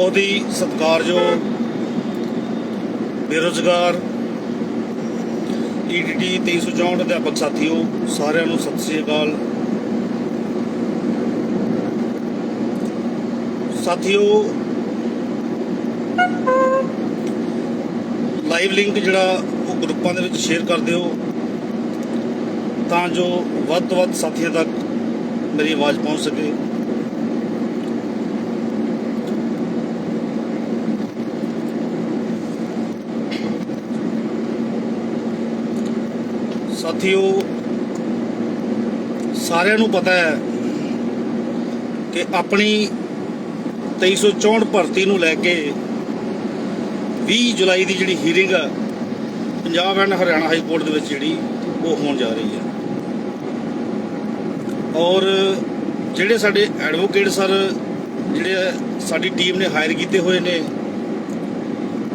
बहुत ही सत्कारयोग बेरोजगार ETT 2364 अध्यापक साथियों, सारिਆਂ ਨੂੰ सत श्री अकाल। साथियों, लाइव लिंक ਜਿਹੜਾ ਉਹ ग्रुपां ਦੇ ਵਿੱਚ शेयर कर ਦਿਓ ਤਾਂ ਜੋ ਵੱਧ ਤੋਂ ਵੱਧ ਸਾਥੀਆਂ ਤੱਕ ਮੇਰੀ ਆਵਾਜ਼ ਪਹੁੰਚ ਸਕੇ। साथियों, सारिਆਂ ਨੂੰ पता है कि अपनी 2364 भर्ती ਨੂੰ ਲੈ ਕੇ 20 जुलाई की ਜਿਹੜੀ ਹੀਰਿੰਗ ਆ Punjab and Haryana high court ਦੇ ਵਿੱਚ ਜਿਹੜੀ ਉਹ ਹੋਣ ਜਾ ਰਹੀ है। और ਜਿਹੜੇ ਸਾਡੇ ਐਡਵੋਕੇਟ ਸਰ ਜਿਹੜੇ ਸਾਡੀ ਟੀਮ ਨੇ ਹਾਇਰ ਕੀਤੇ ਹੋਏ ਨੇ,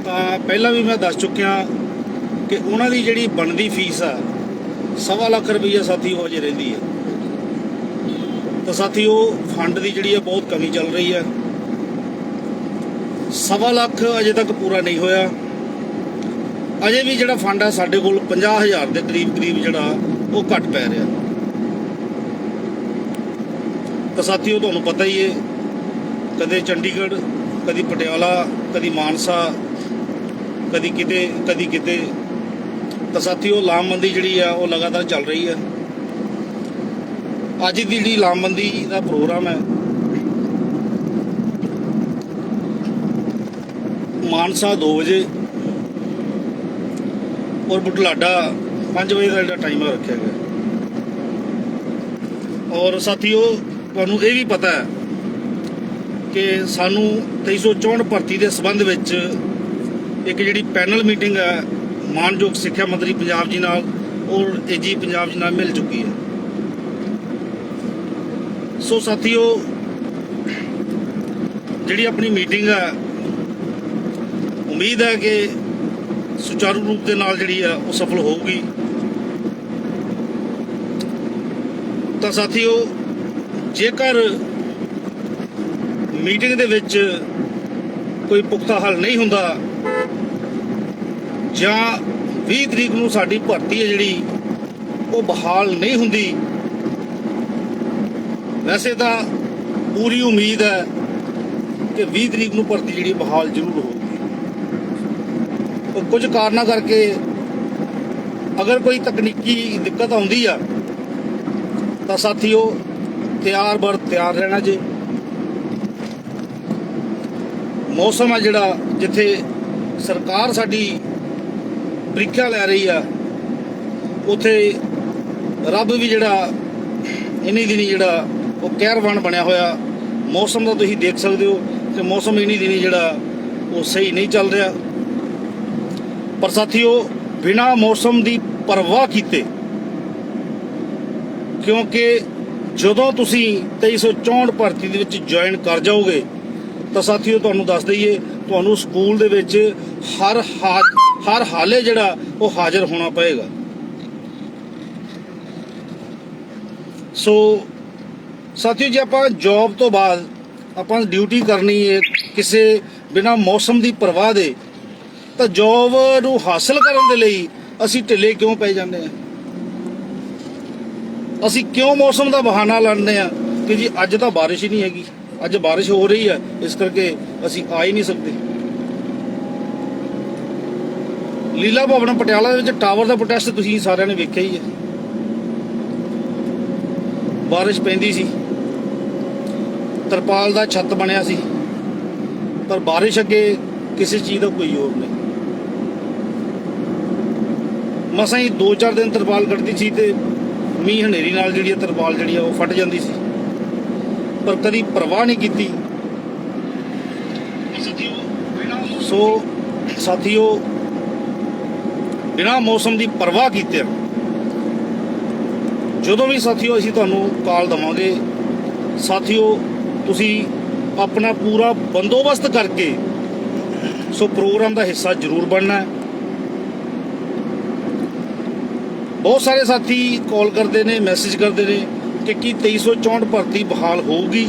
ਤਾਂ ਪਹਿਲਾਂ ਵੀ ਮੈਂ ਦੱਸ ਚੁੱਕਿਆ ਕਿ ਉਹਨਾਂ ਦੀ ਜਿਹੜੀ ਬਣਦੀ ਫੀਸ ਆ 1.25 ਲੱਖ ਰੁਪਈਆ ਸਾਥੀਓ ਅਜੇ ਰਹਿੰਦੀ ਹੈ। ਤਾਂ ਸਾਥੀਓ, ਫੰਡ ਦੀ ਜਿਹੜੀ ਹੈ ਬਹੁਤ ਕਮੀ ਚੱਲ ਰਹੀ ਹੈ। 1.25 ਲੱਖ ਅਜੇ ਤੱਕ ਪੂਰਾ ਨਹੀਂ ਹੋਇਆ। ਅਜੇ ਵੀ ਜਿਹੜਾ ਫੰਡ ਆ ਸਾਡੇ ਕੋਲ 50,000 ਦੇ ਕਰੀਬ ਜਿਹੜਾ ਉਹ ਘੱਟ ਪੈ ਰਿਹਾ। ਤਾਂ ਸਾਥੀਓ, ਤੁਹਾਨੂੰ ਪਤਾ ਹੀ ਹੈ, ਕਦੇ ਚੰਡੀਗੜ੍ਹ, ਕਦੀ ਪਟਿਆਲਾ, ਕਦੀ ਮਾਨਸਾ, ਕਦੀ ਕਿਤੇ। ਤਾਂ ਸਾਥੀਓ, ਲਾਮਬੰਦੀ ਜਿਹੜੀ ਆ ਉਹ ਲਗਾਤਾਰ ਚੱਲ ਰਹੀ ਹੈ। ਅੱਜ ਦੀ ਜਿਹੜੀ ਲਾਮਬੰਦੀ ਦਾ ਪ੍ਰੋਗਰਾਮ ਹੈ, ਮਾਨਸਾ 2 ਵਜੇ ਔਰ ਬੁਢਲਾਡਾ 5 ਵਜੇ ਦਾ ਜਿਹੜਾ ਟਾਈਮਰ ਰੱਖਿਆ ਗਿਆ। ਔਰ ਸਾਥੀਓ, ਤੁਹਾਨੂੰ ਇਹ ਵੀ ਪਤਾ ਹੈ ਕਿ ਸਾਨੂੰ 2364 ਭਰਤੀ ਦੇ ਸੰਬੰਧ ਵਿੱਚ ਇੱਕ ਜਿਹੜੀ ਪੈਨਲ ਮੀਟਿੰਗ ਹੈ ਮਾਨਯੋਗ ਸਿੱਖਿਆ ਮੰਤਰੀ ਪੰਜਾਬ ਜੀ ਨਾਲ ਔਰ AG ਪੰਜਾਬ ਜੀ ਨਾਲ ਮਿਲ ਚੁੱਕੀ ਹੈ। ਸੋ ਸਾਥੀਓ, ਜਿਹੜੀ ਆਪਣੀ ਮੀਟਿੰਗ ਹੈ, ਉਮੀਦ ਹੈ ਕਿ ਸੁਚਾਰੂ ਰੂਪ ਦੇ ਨਾਲ ਜਿਹੜੀ ਆ ਉਹ ਸਫਲ ਹੋਊਗੀ। ਤਾਂ ਸਾਥੀਓ, ਜੇਕਰ ਮੀਟਿੰਗ ਦੇ ਵਿੱਚ ਕੋਈ ਪੁਖਤਾ ਹੱਲ ਨਹੀਂ ਹੁੰਦਾ ਜਾਂ 20 ਤਰੀਕ ਨੂੰ ਸਾਡੀ ਭਰਤੀ ਹੈ ਜਿਹੜੀ ਉਹ ਬਹਾਲ ਨਹੀਂ ਹੁੰਦੀ, ਵੈਸੇ ਤਾਂ ਪੂਰੀ ਉਮੀਦ ਹੈ ਕਿ 20 ਤਰੀਕ ਨੂੰ ਭਰਤੀ ਜਿਹੜੀ ਬਹਾਲ ਜ਼ਰੂਰ ਹੋਊਗੀ। ਕੁਝ ਕਾਰਨਾਂ ਕਰਕੇ ਅਗਰ ਕੋਈ ਤਕਨੀਕੀ ਦਿੱਕਤ ਆਉਂਦੀ ਆ ਤਾਂ ਸਾਥੀਓ ਤਿਆਰ ਰਹਿਣਾ ਜੇ। ਮੌਸਮ ਆ ਜਿਹੜਾ ਜਿੱਥੇ ਸਰਕਾਰ ਸਾਡੀ ਪ੍ਰੀਖਿਆ ਲੈ ਰਹੀ ਆ, ਉੱਥੇ ਰੱਬ ਵੀ ਜਿਹੜਾ ਇਨੀ ਦਿਨੀ ਜਿਹੜਾ ਉਹ ਕਹਿਰਵਾਨ ਬਣਿਆ ਹੋਇਆ। ਮੌਸਮ ਦਾ ਤੁਸੀਂ ਦੇਖ ਸਕਦੇ ਹੋ ਕਿ ਮੌਸਮ ਇਨੀ ਦਿਨੀ ਜਿਹੜਾ ਉਹ ਸਹੀ ਨਹੀਂ ਚੱਲ ਰਿਹਾ। ਪਰ ਸਾਥੀਓ, ਬਿਨਾਂ ਮੌਸਮ ਦੀ ਪਰਵਾਹ ਕੀਤੇ, ਕਿਉਂਕਿ ਜਦੋਂ ਤੁਸੀਂ 2364 ਭਰਤੀ ਦੇ ਵਿੱਚ ਜੁਆਇਨ ਕਰ ਜਾਓਗੇ ਤਾਂ ਸਾਥੀਓ, ਤੁਹਾਨੂੰ ਦੱਸ ਦਈਏ, ਤੁਹਾਨੂੰ ਸਕੂਲ ਦੇ ਵਿੱਚ ਹਰ ਹਾਲੇ ਜਿਹੜਾ ਉਹ ਹਾਜ਼ਰ ਹੋਣਾ ਪਏਗਾ। ਸੋ ਸਾਥੀਓ, ਜੇ ਆਪਾਂ ਜੌਬ ਤੋਂ ਬਾਅਦ ਆਪਾਂ ਡਿਊਟੀ ਕਰਨੀ ਹੈ ਕਿਸੇ ਬਿਨਾਂ ਮੌਸਮ ਦੀ ਪਰਵਾਹ ਦੇ, ਤਾਂ ਜੌਬ ਨੂੰ ਹਾਸਲ ਕਰਨ ਦੇ ਲਈ ਅਸੀਂ ਢਿੱਲੇ ਕਿਉਂ ਪੈ ਜਾਂਦੇ ਹਾਂ? ਅਸੀਂ ਕਿਉਂ ਮੌਸਮ ਦਾ ਬਹਾਨਾ ਲਾਉਂਦੇ ਹਾਂ ਕਿ ਜੀ ਅੱਜ ਤਾਂ ਬਾਰਿਸ਼ ਹੀ ਨਹੀਂ ਹੈਗੀ, ਅੱਜ ਬਾਰਿਸ਼ ਹੋ ਰਹੀ ਹੈ, ਇਸ ਕਰਕੇ ਅਸੀਂ ਆ ਹੀ ਨਹੀਂ ਸਕਦੇ। ਲੀਲਾ ਭਵਨ ਪਟਿਆਲਾ ਦੇ ਵਿੱਚ ਟਾਵਰ ਦਾ ਪ੍ਰੋਟੈਸਟ ਤੁਸੀਂ ਸਾਰਿਆਂ ਨੇ ਵੇਖਿਆ ਹੀ ਹੈ। ਬਾਰਿਸ਼ ਪੈਂਦੀ ਸੀ, ਤਰਪਾਲ ਦਾ ਛੱਤ ਬਣਿਆ ਸੀ, ਪਰ ਬਾਰਿਸ਼ ਅੱਗੇ ਕਿਸੇ ਚੀਜ਼ ਦਾ ਕੋਈ ਜ਼ੋਰ ਨਹੀਂ। ਮਸਾਂ ਹੀ 2-4 ਦਿਨ ਤਰਪਾਲ ਕੱਢਦੀ ਸੀ ਤੇ ਮੀਂਹ ਹਨੇਰੀ ਨਾਲ ਜਿਹੜੀ ਤਰਪਾਲ ਜਿਹੜੀ ਉਹ ਫਟ ਜਾਂਦੀ ਸੀ, ਪਰ ਕਦੀ ਪਰਵਾਹ ਨਹੀਂ ਕੀਤੀ। ਸੋ ਸਾਥੀਓ, ਬਿਨਾਂ ਮੌਸਮ ਦੀ ਪਰਵਾਹ ਕੀਤੇ ਜਦੋਂ ਵੀ ਸਾਥੀਓ ਅਸੀਂ ਤੁਹਾਨੂੰ ਕਾਲ ਦੇਵਾਂਗੇ, ਸਾਥੀਓ ਤੁਸੀਂ ਆਪਣਾ ਪੂਰਾ ਬੰਦੋਬਸਤ ਕਰਕੇ ਸੋ ਪ੍ਰੋਗਰਾਮ ਦਾ ਹਿੱਸਾ ਜ਼ਰੂਰ ਬਣਨਾ ਹੈ। बहुत सारे साथी कॉल करते हैं, मैसेज करते हैं कि 2364 भर्ती बहाल होगी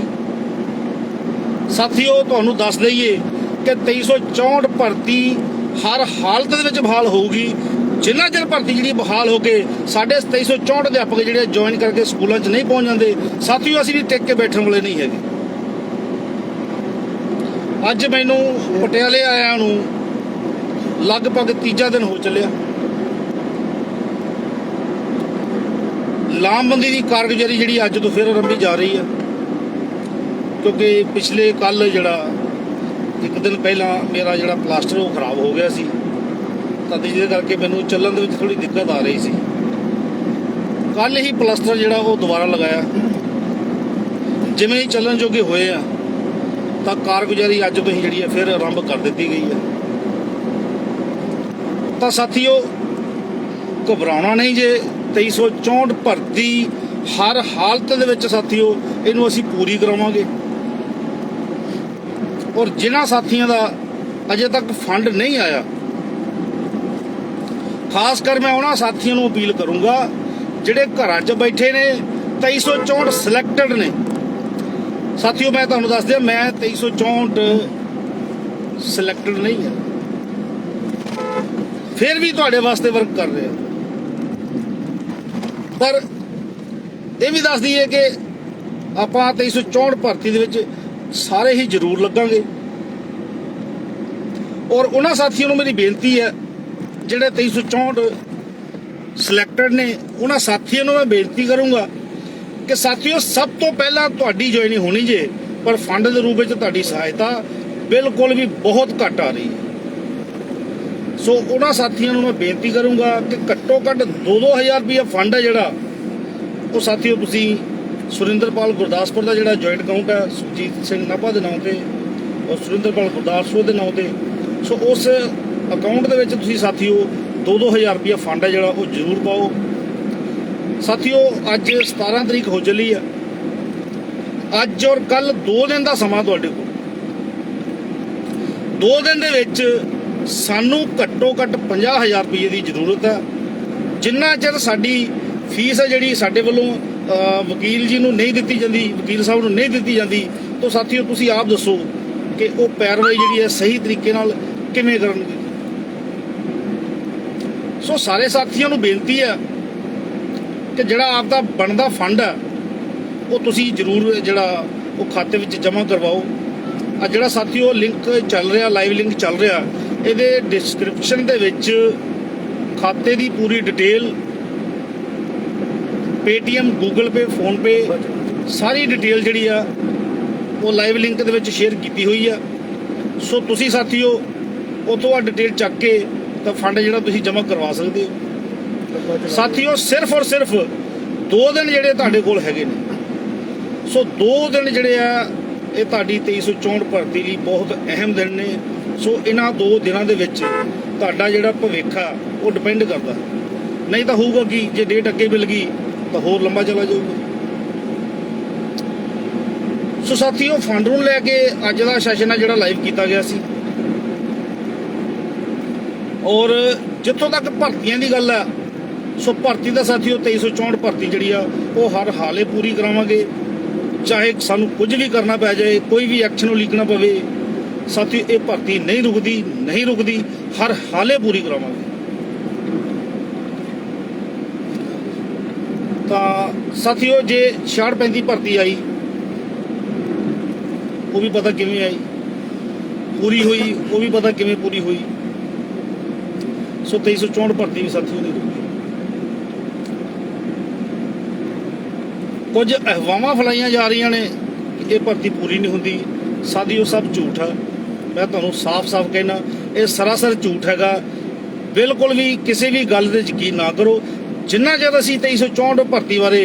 ਸਾਥੀਓ ਤੁਹਾਨੂੰ ਦੱਸ ਦਈਏ ਕਿ 2364 ਭਰਤੀ ਹਰ ਹਾਲਤ ਦੇ ਵਿੱਚ ਬਹਾਲ ਹੋਊਗੀ। ਜਿੰਨਾ ਚਿਰ ਭਰਤੀ ਜਿਹੜੀ ਬਹਾਲ ਹੋ ਕੇ ਸਾਡੇ 2364 ਅਧਿਆਪਕ ਜਿਹੜੇ ਜੁਆਇਨ ਕਰਕੇ ਸਕੂਲਾਂ 'ਚ ਨਹੀਂ ਪਹੁੰਚ ਜਾਂਦੇ, ਸਾਥੀਓ ਅਸੀਂ ਵੀ ਟਿਕ ਕੇ ਬੈਠਣ ਵਾਲੇ ਨਹੀਂ ਹੈਗੇ। ਅੱਜ ਮੈਨੂੰ ਪਟਿਆਲੇ ਆਇਆਂ ਨੂੰ ਲਗਭਗ ਤੀਜਾ ਦਿਨ ਹੋ ਚੱਲਿਆ। ਲਾਮਬੰਦੀ ਦੀ ਕਾਰਗੁਜ਼ਾਰੀ ਜਿਹੜੀ ਅੱਜ ਤੋਂ ਫਿਰ ਆਰੰਭੀ ਜਾ ਰਹੀ ਆ, ਕਿਉਂਕਿ ਪਿਛਲੇ ਕੱਲ ਜਿਹੜਾ ਇੱਕ ਦਿਨ ਪਹਿਲਾਂ ਮੇਰਾ ਜਿਹੜਾ ਪਲਾਸਟਰ ਉਹ ਖਰਾਬ ਹੋ ਗਿਆ ਸੀ, ਤਾਂ ਜਿਹਦੇ ਕਰਕੇ ਮੈਨੂੰ ਚੱਲਣ ਦੇ ਵਿੱਚ ਥੋੜੀ ਦਿੱਕਤ ਆ ਰਹੀ ਸੀ। ਕੱਲ ਹੀ ਪਲਾਸਟਰ ਜਿਹੜਾ ਉਹ ਦੁਬਾਰਾ ਲਗਾਇਆ। ਜਿਵੇਂ ਹੀ ਚੱਲਣ ਜੋਗੇ ਹੋਏ ਆ ਤਾਂ ਕਾਰਗੁਜ਼ਾਰੀ ਅੱਜ ਤੋਂ ਹੀ ਜਿਹੜੀ ਹੈ ਫਿਰ ਆਰੰਭ ਕਰ ਦਿੱਤੀ ਗਈ ਹੈ। ਤਾਂ ਸਾਥੀਓ ਘਬਰਾਉਣਾ ਨਹੀਂ ਜੇ। 2364 ਭਰਤੀ ਹਰ ਹਾਲਤ ਦੇ ਵਿੱਚ ਸਾਥੀਓ ਇਹਨੂੰ ਅਸੀਂ ਪੂਰੀ ਕਰਾਵਾਂਗੇ। ਔਰ ਜਿਨ੍ਹਾਂ ਸਾਥੀਆਂ ਦਾ ਅਜੇ ਤੱਕ ਫੰਡ ਨਹੀਂ ਆਇਆ, ਖਾਸ ਕਰ ਮੈਂ ਉਹਨਾਂ ਸਾਥੀਆਂ ਨੂੰ ਅਪੀਲ ਕਰੂੰਗਾ ਜਿਹੜੇ ਘਰਾਂ 'ਚ ਬੈਠੇ ਨੇ 2364 ਸਿਲੈਕਟਡ ਨੇ। ਸਾਥੀਓ ਮੈਂ ਤੁਹਾਨੂੰ ਦੱਸ ਦਿਆਂ, ਮੈਂ 2364 ਸਿਲੈਕਟਡ ਨਹੀਂ ਹੈ, ਫਿਰ ਵੀ ਤੁਹਾਡੇ ਵਾਸਤੇ ਵਰਕ ਕਰ ਰਿਹਾ। ਪਰ ਇਹ ਵੀ ਦੱਸ ਦਈਏ ਕਿ ਆਪਾਂ 2364 ਭਰਤੀ ਦੇ ਵਿੱਚ ਸਾਰੇ ਹੀ ਜ਼ਰੂਰ ਲੱਗਾਂਗੇ। ਔਰ ਉਹਨਾਂ ਸਾਥੀਆਂ ਨੂੰ ਮੇਰੀ ਬੇਨਤੀ ਹੈ ਜਿਹੜੇ 2364 ਸਿਲੈਕਟਡ ਨੇ, ਉਹਨਾਂ ਸਾਥੀਆਂ ਨੂੰ ਮੈਂ ਬੇਨਤੀ ਕਰੂੰਗਾ ਕਿ ਸਾਥੀਓ ਸਭ ਤੋਂ ਪਹਿਲਾਂ ਤੁਹਾਡੀ ਜੁਆਇਨਿੰਗ ਹੋਣੀ ਜੇ, ਪਰ ਫੰਡ ਦੇ ਰੂਪ ਵਿੱਚ ਤੁਹਾਡੀ ਸਹਾਇਤਾ ਬਿਲਕੁਲ ਵੀ ਬਹੁਤ ਘੱਟ ਆ ਰਹੀ ਹੈ। ਸੋ ਉਹਨਾਂ ਸਾਥੀਆਂ ਨੂੰ ਮੈਂ ਬੇਨਤੀ ਕਰੂੰਗਾ ਕਿ ਘੱਟੋ ਘੱਟ 2-2000 ਰੁਪਏ ਫੰਡ ਹੈ ਜਿਹੜਾ ਉਹ ਸਾਥੀਓ ਤੁਸੀਂ ਸੁਰਿੰਦਰਪਾਲ ਗੁਰਦਾਸਪੁਰ ਦਾ ਜਿਹੜਾ ਜੁਆਇੰਟ ਅਕਾਊਂਟ ਹੈ ਸੁਖਜੀਤ ਸਿੰਘ ਨਾਭਾ ਦੇ ਨਾਮ ਤੇ ਔਰ ਸੁਰਿੰਦਰਪਾਲ ਗੁਰਦਾਸਪੁਰ ਦੇ ਨਾਮ ਤੇ, ਸੋ ਉਸ ਅਕਾਊਂਟ ਦੇ ਵਿੱਚ ਤੁਸੀਂ ਸਾਥੀਓ 2-2000 ਰੁਪਏ ਫੰਡ ਹੈ ਜਿਹੜਾ ਉਹ ਜ਼ਰੂਰ ਪਾਓ। ਸਾਥੀਓ ਅੱਜ 17 ਤਰੀਕ ਹੋ ਚੱਲੀ ਆ। ਅੱਜ ਔਰ ਕੱਲ 2 ਦਿਨ ਦਾ ਸਮਾਂ ਤੁਹਾਡੇ ਕੋਲ। 2 ਦਿਨ ਦੇ ਵਿੱਚ ਸਾਨੂੰ ਘੱਟੋ ਘੱਟ 50,000 ਰੁਪਏ ਦੀ ਜ਼ਰੂਰਤ ਹੈ। ਜਿੰਨਾ ਚਿਰ ਸਾਡੀ ਫੀਸ ਹੈ ਜਿਹੜੀ ਸਾਡੇ ਵੱਲੋਂ ਵਕੀਲ ਜੀ ਨੂੰ ਨਹੀਂ ਦਿੱਤੀ ਜਾਂਦੀ, ਵਕੀਲ ਸਾਹਿਬ ਨੂੰ ਨਹੀਂ ਦਿੱਤੀ ਜਾਂਦੀ, ਤਾਂ ਸਾਥੀਓ ਤੁਸੀਂ ਆਪ ਦੱਸੋ ਕਿ ਉਹ ਪੈਰਵਾਈ ਜਿਹੜੀ ਹੈ ਸਹੀ ਤਰੀਕੇ ਨਾਲ ਕਿਵੇਂ ਕਰਨਗੇ। ਸੋ ਸਾਰੇ ਸਾਥੀਆਂ ਨੂੰ ਬੇਨਤੀ ਹੈ ਕਿ ਜਿਹੜਾ ਆਪ ਦਾ ਬਣਦਾ ਫੰਡ ਹੈ ਉਹ ਤੁਸੀਂ ਜ਼ਰੂਰ ਜਿਹੜਾ ਉਹ ਖਾਤੇ ਵਿੱਚ ਜਮ੍ਹਾਂ ਕਰਵਾਓ। ਆ ਜਿਹੜਾ ਸਾਥੀਓ ਲਿੰਕ ਚੱਲ ਰਿਹਾ, ਲਾਈਵ ਲਿੰਕ ਚੱਲ ਰਿਹਾ, ਇਹਦੇ ਡਿਸਕ੍ਰਿਪਸ਼ਨ ਦੇ ਵਿੱਚ ਖਾਤੇ ਦੀ ਪੂਰੀ detail, Paytm, Google Pay, PhonePe, ਸਾਰੀ ਡਿਟੇਲ ਜਿਹੜੀ ਆ ਉਹ ਲਾਈਵ ਲਿੰਕ ਦੇ ਵਿੱਚ ਸ਼ੇਅਰ ਕੀਤੀ ਹੋਈ ਆ। ਸੋ ਤੁਸੀਂ ਸਾਥੀਓ ਉੱਥੋਂ ਆ ਡਿਟੇਲ ਚੱਕ ਕੇ ਤਾਂ ਫੰਡ ਜਿਹੜਾ ਤੁਸੀਂ ਜਮ੍ਹਾਂ ਕਰਵਾ ਸਕਦੇ ਹੋ। ਸਾਥੀਓ ਸਿਰਫ ਔਰ ਸਿਰਫ 2 ਦਿਨ ਜਿਹੜੇ ਤੁਹਾਡੇ ਕੋਲ ਹੈਗੇ ਨੇ। ਸੋ 2 ਦਿਨ ਜਿਹੜੇ ਆ ਇਹ ਤੁਹਾਡੀ 2364 ਭਰਤੀ ਲਈ ਬਹੁਤ ਅਹਿਮ ਦਿਨ ਨੇ। ਸੋ ਇਹਨਾਂ 2 ਦਿਨਾਂ ਦੇ ਵਿੱਚ ਤੁਹਾਡਾ ਜਿਹੜਾ ਭਵਿੱਖ ਆ ਉਹ ਡਿਪੈਂਡ ਕਰਦਾ, ਨਹੀਂ ਤਾਂ ਹੋਊਗਾ ਕਿ ਜੇ ਡੇਟ ਅੱਗੇ ਮਿਲ ਗਈ ਤਾਂ ਹੋਰ ਲੰਬਾ ਚਲਾ ਜਾਊਗਾ। ਸੋ ਸਾਥੀਓ ਫੰਡ ਨੂੰ ਲੈ ਕੇ ਅੱਜ ਦਾ ਸੈਸ਼ਨ ਆ ਜਿਹੜਾ ਲਾਈਵ ਕੀਤਾ ਗਿਆ ਸੀ। ਔਰ ਜਿੱਥੋਂ ਤੱਕ ਭਰਤੀਆਂ ਦੀ ਗੱਲ ਆ, ਸੋ ਭਰਤੀ ਦਾ ਸਾਥੀਓ 2364 ਭਰਤੀ ਜਿਹੜੀ ਆ ਉਹ ਹਰ ਹਾਲੇ ਪੂਰੀ ਕਰਾਵਾਂਗੇ, ਚਾਹੇ ਸਾਨੂੰ ਕੁਝ ਵੀ ਕਰਨਾ ਪੈ ਜਾਏ, ਕੋਈ ਵੀ ਐਕਸ਼ਨ ਉਲੀਕਣਾ ਪਵੇ। ਸਾਥੀਓ ਇਹ ਭਰਤੀ ਨਹੀਂ ਰੁਕਦੀ, ਹਰ ਹਾਲੇ ਪੂਰੀ ਕਰਾਵਾਂਗੇ। ਤਾਂ ਸਾਥੀਓ ਜੇ 66-35 ਭਰਤੀ ਆਈ, ਉਹ ਵੀ ਪਤਾ ਕਿਵੇਂ ਆਈ, ਪੂਰੀ ਹੋਈ ਉਹ ਵੀ ਪਤਾ ਕਿਵੇਂ ਪੂਰੀ ਹੋਈ। ਸੋ 2364 ਭਰਤੀ ਵੀ ਸਾਥੀਓ ਨਹੀਂ ਰੁਕੀ। ਕੁਝ ਅਫਵਾਹਾਂ ਫੈਲਾਈਆਂ ਜਾ ਰਹੀਆਂ ਨੇ ਕਿ ਇਹ ਭਰਤੀ ਪੂਰੀ ਨਹੀਂ ਹੁੰਦੀ। ਸਾਥੀਓ ਸਭ ਝੂਠ ਹੈ। ਮੈਂ ਤੁਹਾਨੂੰ ਸਾਫ਼-ਸਾਫ਼ ਕਹਿਣਾ, ਇਹ ਸਰਾਸਰ ਝੂਠ ਹੈਗਾ। ਬਿਲਕੁਲ ਵੀ ਕਿਸੇ ਵੀ ਗੱਲ ਤੇ ਯਕੀਨ ਨਾ ਕਰੋ। ਜਿੰਨਾ ਚਿਰ ਅਸੀਂ 2364 ਭਰਤੀ ਬਾਰੇ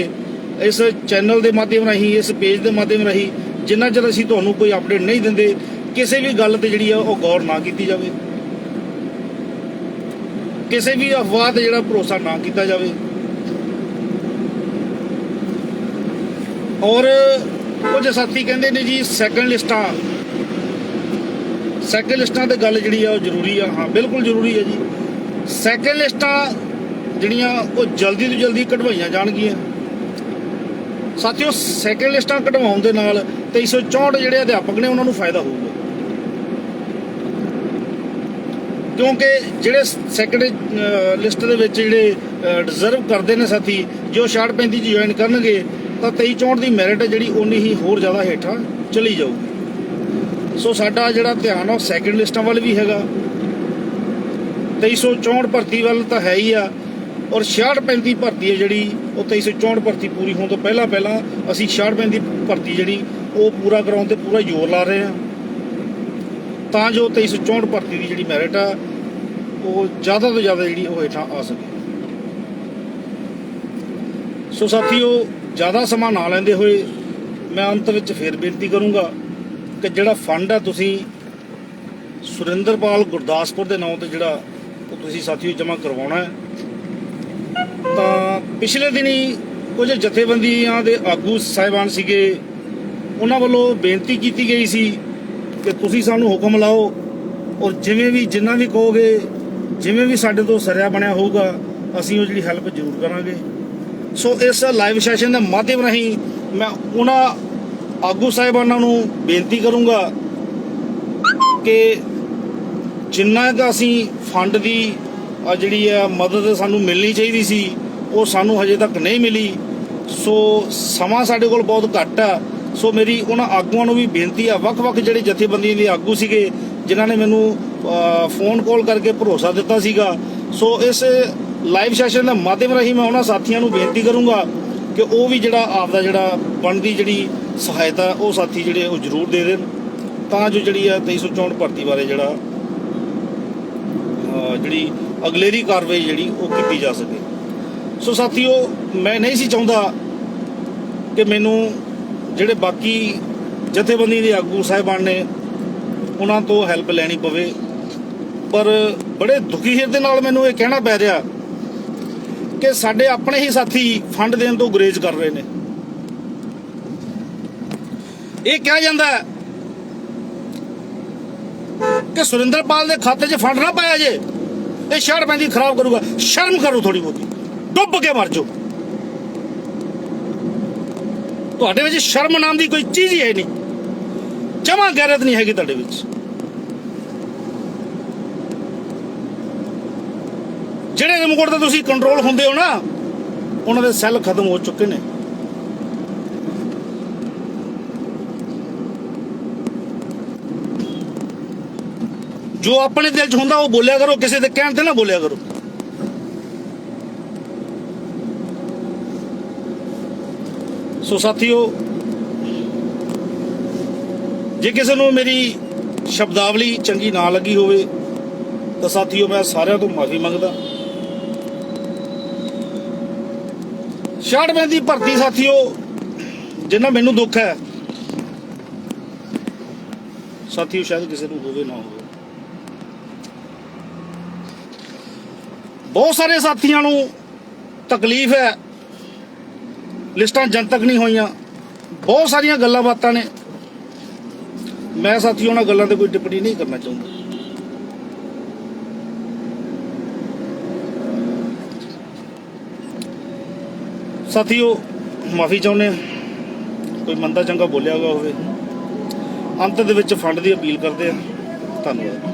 ਇਸ ਚੈਨਲ ਦੇ ਮਾਧਿਅਮ ਰਾਹੀਂ, ਇਸ ਪੇਜ ਦੇ ਮਾਧਿਅਮ ਰਾਹੀਂ ਜਿੰਨਾ ਚਿਰ ਅਸੀਂ ਤੁਹਾਨੂੰ ਕੋਈ ਅਪਡੇਟ ਨਹੀਂ ਦਿੰਦੇ, ਕਿਸੇ ਵੀ ਗੱਲ ਤੇ ਜਿਹੜੀ ਆ ਉਹ ਗੌਰ ਨਾ ਕੀਤੀ ਜਾਵੇ, ਕਿਸੇ ਵੀ ਅਫਵਾਹ ਤੇ ਜਿਹੜਾ ਭਰੋਸਾ ਨਾ ਕੀਤਾ ਜਾਵੇ। ਔਰ ਕੁਝ ਸਾਥੀ ਕਹਿੰਦੇ ਨੇ ਜੀ ਸੈਕੰਡ ਲਿਸਟਾਂ ਤੇ ਗੱਲ ਜਿਹੜੀ ਆ ਉਹ ਜ਼ਰੂਰੀ ਆ। ਹਾਂ ਬਿਲਕੁਲ ਜ਼ਰੂਰੀ ਹੈ ਜੀ। ਸੈਕੰਡ ਲਿਸਟਾਂ ਜਿਹੜੀਆਂ ਉਹ ਜਲਦੀ ਤੋਂ ਜਲਦੀ ਕਢਵਾਈਆਂ ਜਾਣਗੀਆਂ। ਸਾਥੀਓ ਸੈਕੰਡ ਲਿਸਟਾਂ ਕਢਵਾਉਣ ਦੇ ਨਾਲ 2364 ਜਿਹੜੇ ਅਧਿਆਪਕ ਨੇ ਉਹਨਾਂ ਨੂੰ ਫਾਇਦਾ ਹੋਊਗਾ, ਕਿਉਂਕਿ ਜਿਹੜੇ ਸੈਕੰਡ ਲਿਸਟ ਦੇ ਵਿੱਚ ਜਿਹੜੇ ਡਿਜ਼ਰਵ ਕਰਦੇ ਨੇ ਸਾਥੀ, ਜੋ 66-35 'ਚ ਜੁਆਇਨ ਕਰਨਗੇ ਤਾਂ 2364 ਦੀ ਮੈਰਿਟ ਜਿਹੜੀ ਉਨੀ ਹੀ ਹੋਰ ਜ਼ਿਆਦਾ ਹੇਠਾਂ ਚਲੀ ਜਾਊਗੀ। ਸੋ ਸਾਡਾ ਜਿਹੜਾ ਧਿਆਨ ਆ ਉਹ ਸੈਕੰਡ ਲਿਸਟਾਂ ਵੱਲ ਵੀ ਹੈਗਾ, 2364 ਭਰਤੀ ਵੱਲ ਤਾਂ ਹੈ ਹੀ ਆ, ਔਰ 66-35 ਭਰਤੀ ਹੈ ਜਿਹੜੀ ਉਹ 2364 ਭਰਤੀ ਪੂਰੀ ਹੋਣ ਤੋਂ ਪਹਿਲਾਂ ਅਸੀਂ 66-35 ਭਰਤੀ ਜਿਹੜੀ ਉਹ ਪੂਰਾ ਕਰਾਉਣ ਤੇ ਪੂਰਾ ਜ਼ੋਰ ਲਾ ਰਹੇ ਹਾਂ, ਤਾਂ ਜੋ 2364 ਭਰਤੀ ਦੀ ਜਿਹੜੀ ਮੈਰਿਟ ਆ ਉਹ ਜ਼ਿਆਦਾ ਤੋਂ ਜ਼ਿਆਦਾ ਜਿਹੜੀ ਉਹ ਹੇਠਾਂ ਆ ਸਕੇ। ਸੋ ਸਾਥੀਓ, ਜ਼ਿਆਦਾ ਸਮਾਂ ਨਾ ਲੈਂਦੇ ਹੋਏ ਮੈਂ ਅੰਤ ਵਿੱਚ ਫਿਰ ਬੇਨਤੀ ਕਰੂੰਗਾ ਕਿ ਜਿਹੜਾ ਫੰਡ ਆ ਤੁਸੀਂ ਸੁਰਿੰਦਰਪਾਲ ਗੁਰਦਾਸਪੁਰ ਦੇ ਨਾਂ ਤੇ ਜਿਹੜਾ ਉਹ ਤੁਸੀਂ ਸਾਥੀਓ ਜਮ੍ਹਾਂ ਕਰਵਾਉਣਾ ਹੈ। ਤਾਂ ਪਿਛਲੇ ਦਿਨੀ ਕੁਝ ਜਥੇਬੰਦੀਆਂ ਦੇ ਆਗੂ ਸਾਹਿਬਾਨ ਸੀਗੇ, ਉਹਨਾਂ ਵੱਲੋਂ ਬੇਨਤੀ ਕੀਤੀ ਗਈ ਸੀ ਕਿ ਤੁਸੀਂ ਸਾਨੂੰ ਹੁਕਮ ਲਾਓ ਔਰ ਜਿੰਨਾ ਵੀ ਕਹੋਗੇ, ਜਿਵੇਂ ਵੀ ਸਾਡੇ ਤੋਂ ਸਰਿਆ ਬਣਿਆ ਹੋਊਗਾ ਅਸੀਂ ਉਹ ਜਿਹੜੀ ਹੈਲਪ ਜ਼ਰੂਰ ਕਰਾਂਗੇ। ਸੋ ਇਸ ਲਾਈਵ ਸੈਸ਼ਨ ਦੇ ਮਾਧਿਅਮ ਰਾਹੀਂ ਮੈਂ ਉਹਨਾਂ ਆਗੂ ਸਾਹਿਬਾਨਾਂ ਨੂੰ ਬੇਨਤੀ ਕਰੂੰਗਾ ਕਿ ਜਿੰਨਾ ਕੁ ਅਸੀਂ ਫੰਡ ਦੀ ਜਿਹੜੀ ਆ ਮਦਦ ਸਾਨੂੰ ਮਿਲਣੀ ਚਾਹੀਦੀ ਸੀ ਉਹ ਸਾਨੂੰ ਹਜੇ ਤੱਕ ਨਹੀਂ ਮਿਲੀ। ਸੋ ਸਮਾਂ ਸਾਡੇ ਕੋਲ ਬਹੁਤ ਘੱਟ ਆ। ਸੋ ਮੇਰੀ ਉਹਨਾਂ ਆਗੂਆਂ ਨੂੰ ਵੀ ਬੇਨਤੀ ਆ, ਵੱਖ-ਵੱਖ ਜਿਹੜੇ ਜਥੇਬੰਦੀਆਂ ਦੇ ਆਗੂ ਸੀਗੇ ਜਿਨ੍ਹਾਂ ਨੇ ਮੈਨੂੰ ਫੋਨ ਕਾਲ ਕਰਕੇ ਭਰੋਸਾ ਦਿੱਤਾ ਸੀਗਾ। ਸੋ ਇਸ ਲਾਈਵ ਸੈਸ਼ਨ ਦੇ ਮਾਧਿਅਮ ਰਾਹੀਂ ਮੈਂ ਉਹਨਾਂ ਸਾਥੀਆਂ ਨੂੰ ਬੇਨਤੀ ਕਰੂੰਗਾ ਕਿ ਉਹ ਵੀ ਜਿਹੜਾ ਆਪਦਾ ਜਿਹੜਾ ਬਣਦੀ ਜਿਹੜੀ ਸਹਾਇਤਾ ਉਹ ਸਾਥੀ ਜਿਹੜੇ ਉਹ ਜ਼ਰੂਰ ਦੇ ਦੇਣ, ਤਾਂ ਜੋ ਜਿਹੜੀ ਆ 2364 ਭਰਤੀ ਬਾਰੇ ਜਿਹੜਾ ਜਿਹੜੀ ਅਗਲੇਰੀ ਕਾਰਵਾਈ ਜਿਹੜੀ ਉਹ ਕੀਤੀ ਜਾ ਸਕੇ। ਸੋ ਸਾਥੀਓ, ਮੈਂ ਨਹੀਂ ਸੀ ਚਾਹੁੰਦਾ ਕਿ ਮੈਨੂੰ ਜਿਹੜੇ ਬਾਕੀ ਜਥੇਬੰਦੀ ਦੇ ਆਗੂ ਸਾਹਿਬਾਨ ਨੇ ਉਹਨਾਂ ਤੋਂ ਹੈਲਪ ਲੈਣੀ ਪਵੇ, ਪਰ ਬੜੇ ਦੁਖੀ ਹਿਰਦੇ ਨਾਲ ਮੈਨੂੰ ਇਹ ਕਹਿਣਾ ਪੈ ਰਿਹਾ ਕਿ ਸਾਡੇ ਆਪਣੇ ਹੀ ਸਾਥੀ ਫੰਡ ਦੇਣ ਤੋਂ ਗੁਰੇਜ਼ ਕਰ ਰਹੇ ਨੇ। ਇਹ ਕਿਹਾ ਜਾਂਦਾ ਹੈ ਕਿ ਸੁਰਿੰਦਰਪਾਲ ਦੇ ਖਾਤੇ 'ਚ ਫੰਡ ਨਾ ਪਾਇਆ ਜੇ, ਇਹ 66-35 ਖਰਾਬ ਕਰੂਗਾ। ਸ਼ਰਮ ਕਰੋ ਥੋੜੀ ਬਹੁਤੀ, ਡੁੱਬ ਕੇ ਮਰ ਜਾਓ। ਤੁਹਾਡੇ ਵਿੱਚ ਸ਼ਰਮ ਨਾਮ ਦੀ ਕੋਈ ਚੀਜ਼ ਹੀ ਹੈ ਨਹੀਂ, ਜਮਾਂ ਗੈਰਤ ਨਹੀਂ ਹੈਗੀ ਤੁਹਾਡੇ ਵਿੱਚ। ਜਿਹੜੇ ਰਿਮੋਟ ਤੇ ਤੁਸੀਂ ਕੰਟਰੋਲ ਹੁੰਦੇ ਹੋ ਨਾ, ਉਹਨਾਂ ਦੇ ਸੈੱਲ ਖਤਮ ਹੋ ਚੁੱਕੇ ਨੇ। ਜੋ ਆਪਣੇ ਦਿਲ 'ਚ ਹੁੰਦਾ ਉਹ ਬੋਲਿਆ ਕਰੋ, ਕਿਸੇ ਦੇ ਕਹਿਣ ਤੇ ਨਾ ਬੋਲਿਆ ਕਰੋ। ਸੋ ਸਾਥੀਓ, ਜੇ ਕਿਸੇ ਨੂੰ ਮੇਰੀ ਸ਼ਬਦਾਵਲੀ ਚੰਗੀ ਨਾ ਲੱਗੀ ਹੋਵੇ ਤਾਂ ਸਾਥੀਓ ਮੈਂ ਸਾਰਿਆਂ ਤੋਂ ਮਾਫੀ ਮੰਗਦਾ। 66-35 ਭਰਤੀ ਸਾਥੀਓ ਜਿੰਨਾ ਮੈਨੂੰ ਦੁੱਖ ਹੈ ਸਾਥੀਓ ਸ਼ਾਇਦ ਕਿਸੇ ਨੂੰ ਹੋਵੇ ਨਾ ਹੋਵੇ। ਬਹੁਤ ਸਾਰੇ ਸਾਥੀਆਂ ਨੂੰ ਤਕਲੀਫ ਹੈ, ਲਿਸਟਾਂ ਜਨਤਕ ਨਹੀਂ ਹੋਈਆਂ, ਬਹੁਤ ਸਾਰੀਆਂ ਗੱਲਾਂ ਬਾਤਾਂ ਨੇ। ਮੈਂ ਸਾਥੀਓ ਉਹਨਾਂ ਗੱਲਾਂ ਤੇ ਕੋਈ ਟਿੱਪਣੀ ਨਹੀਂ ਕਰਨਾ ਚਾਹੁੰਦਾ। ਸਾਥੀਓ ਮਾਫੀ ਚਾਹੁੰਦੇ ਹਾਂ, ਕੋਈ ਮੰਦਾ ਚੰਗਾ ਬੋਲਿਆ ਹੋਵੇ। ਅੰਤ ਦੇ ਵਿੱਚ ਫੰਡ ਦੀ ਅਪੀਲ ਕਰਦੇ ਆ। ਧੰਨਵਾਦ।